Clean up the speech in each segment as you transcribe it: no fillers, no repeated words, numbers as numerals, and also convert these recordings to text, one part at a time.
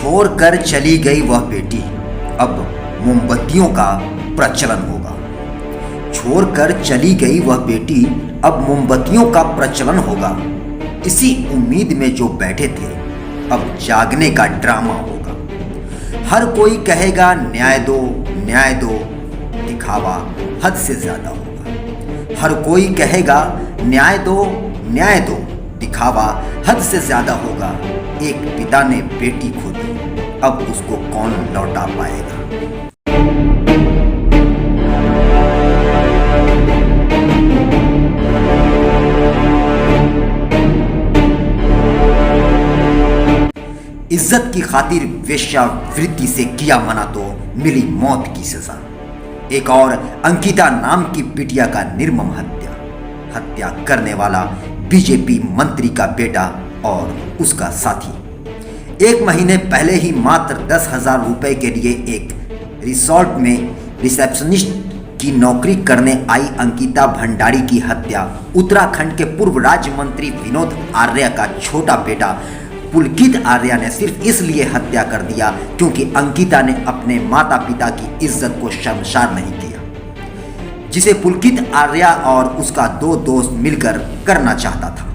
छोड़कर चली गई वह बेटी, अब मोमबत्तियों का प्रचलन होगा। छोड़कर चली गई वह बेटी, अब मोमबत्तियों का प्रचलन होगा। इसी उम्मीद में जो बैठे थे, अब जागने का ड्रामा होगा। हर कोई कहेगा न्याय दो, दिखावा हद से ज्यादा होगा। हर कोई कहेगा न्याय दो, दिखावा हद से ज्यादा होगा। एक पिता ने बेटी खो दी, अब उसको कौन लौटा पाएगा। इज्जत की खातिर वेश्यावृत्ति से किया मना तो मिली मौत की सजा। एक और अंकिता नाम की बिटिया का निर्मम हत्या करने वाला बीजेपी मंत्री का बेटा और उसका साथी। 1 महीने पहले ही मात्र 10,000 रुपए के लिए एक रिसोर्ट में रिसेप्शनिस्ट की नौकरी करने आई अंकिता भंडारी की हत्या उत्तराखंड के पूर्व राज्य मंत्री विनोद आर्या का छोटा बेटा पुलकित आर्या ने सिर्फ इसलिए हत्या कर दिया क्योंकि अंकिता ने अपने माता पिता की इज्जत को शर्मसार नहीं किया, जिसे पुलकित आर्या और उसका 2 दोस्त मिलकर करना चाहता था।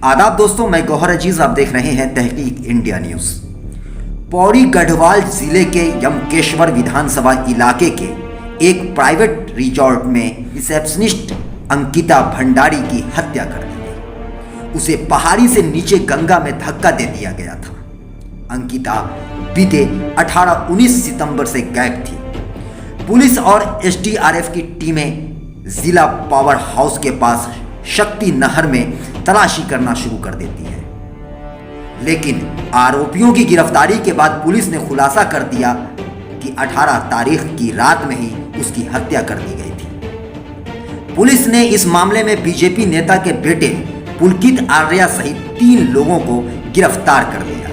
आदाब दोस्तों, मैं गौहर अजीज, आप देख रहे हैं तहकीक इंडिया न्यूज। पौड़ी गढ़वाल जिले के यमकेश्वर विधानसभा इलाके के एक प्राइवेट रिजॉर्ट में रिसेप्शनिस्ट अंकिता भंडारी की हत्या कर दी। उसे पहाड़ी से नीचे गंगा में धक्का दे दिया गया था। अंकिता बीते 18-19 सितंबर से गायब थी। पुलिस और एसडीआरएफ की टीमें जिला पावर हाउस के पास शक्ति नहर में तलाशी करना शुरू कर देती है, लेकिन आरोपियों की गिरफ्तारी के बाद पुलिस ने खुलासा कर दिया कि 18 तारीख की रात में ही उसकी हत्या कर दी गई थी। पुलिस ने इस मामले में बीजेपी नेता के बेटे पुलकित आर्या सहित 3 लोगों को गिरफ्तार कर लिया।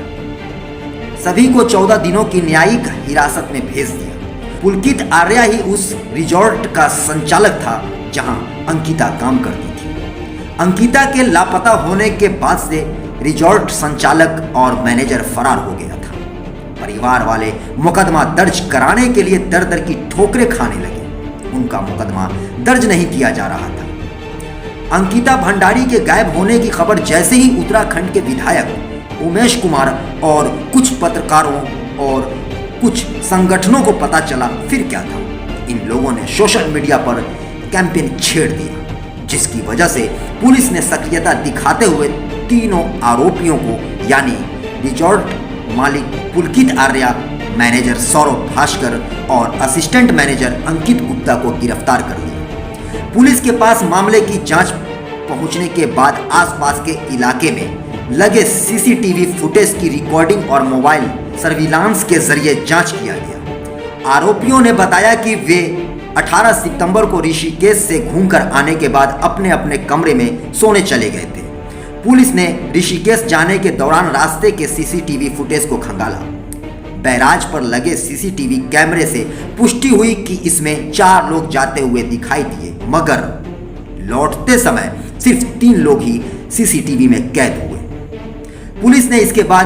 सभी को 14 दिनों की न्यायिक हिरासत में भेज दिया। पुलकित आर्या ही उस रिजॉर्ट का संचालक था जहां अंकिता काम करती थी। अंकिता के लापता होने के बाद से रिजॉर्ट संचालक और मैनेजर फरार हो गया था। परिवार वाले मुकदमा दर्ज कराने के लिए दर दर की ठोकरें खाने लगे। उनका मुकदमा दर्ज नहीं किया जा रहा था। अंकिता भंडारी के गायब होने की खबर जैसे ही उत्तराखंड के विधायक उमेश कुमार और कुछ पत्रकारों और कुछ संगठनों को पता चला, फिर क्या था, इन लोगों ने सोशल मीडिया पर कैंपेन छेड़ दिया, जिसकी वजह से पुलिस ने सक्रियता दिखाते हुए तीनों आरोपियों को यानी रिजॉर्ट मालिक पुलकित आर्या, मैनेजर सौरभ भास्कर और असिस्टेंट मैनेजर अंकित गुप्ता को गिरफ्तार कर लिया। पुलिस के पास मामले की जांच पहुंचने के बाद आसपास के इलाके में लगे सीसीटीवी फुटेज की रिकॉर्डिंग और मोबाइल सर्विलांस के जरिए जांच किया गया। आरोपियों ने बताया कि वे 18 सितंबर को ऋषिकेश से घूमकर आने के बाद अपने अपने कमरे में सोने चले गए थे। पुलिस ने ऋषिकेश जाने के दौरान रास्ते के सीसीटीवी फुटेज को खंगाला। बैराज पर लगे सीसीटीवी कैमरे से पुष्टि हुई कि इसमें 4 लोग जाते हुए दिखाई दिए, मगर लौटते समय सिर्फ 3 लोग ही सीसीटीवी में कैद हुए। पुलिस ने इसके बाद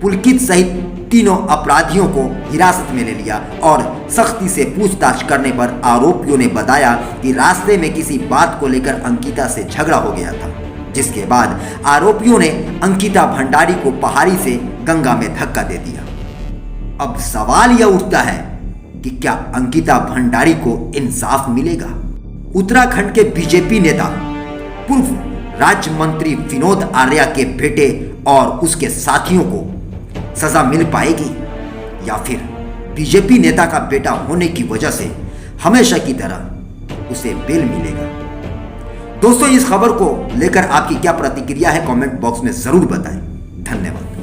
पुलकित सहित तीनों अपराधियों को हिरासत में ले लिया और सख्ती से पूछताछ करने पर आरोपियों ने बताया कि रास्ते में किसी बात को लेकर अंकिता से झगड़ा हो गया था, जिसके बाद आरोपियों ने अंकिता भंडारी को पहाड़ी से गंगा में धक्का दे दिया। अब सवाल यह उठता है कि क्या अंकिता भंडारी को इंसाफ मिलेगा? उत्तराखंड के बीजेपी नेता पूर्व राज्य मंत्री विनोद आर्या के बेटे और उसके साथियों को सजा मिल पाएगी या फिर बीजेपी नेता का बेटा होने की वजह से हमेशा की तरह उसे बेल मिलेगा? दोस्तों, इस खबर को लेकर आपकी क्या प्रतिक्रिया है, कमेंट बॉक्स में जरूर बताएं। धन्यवाद।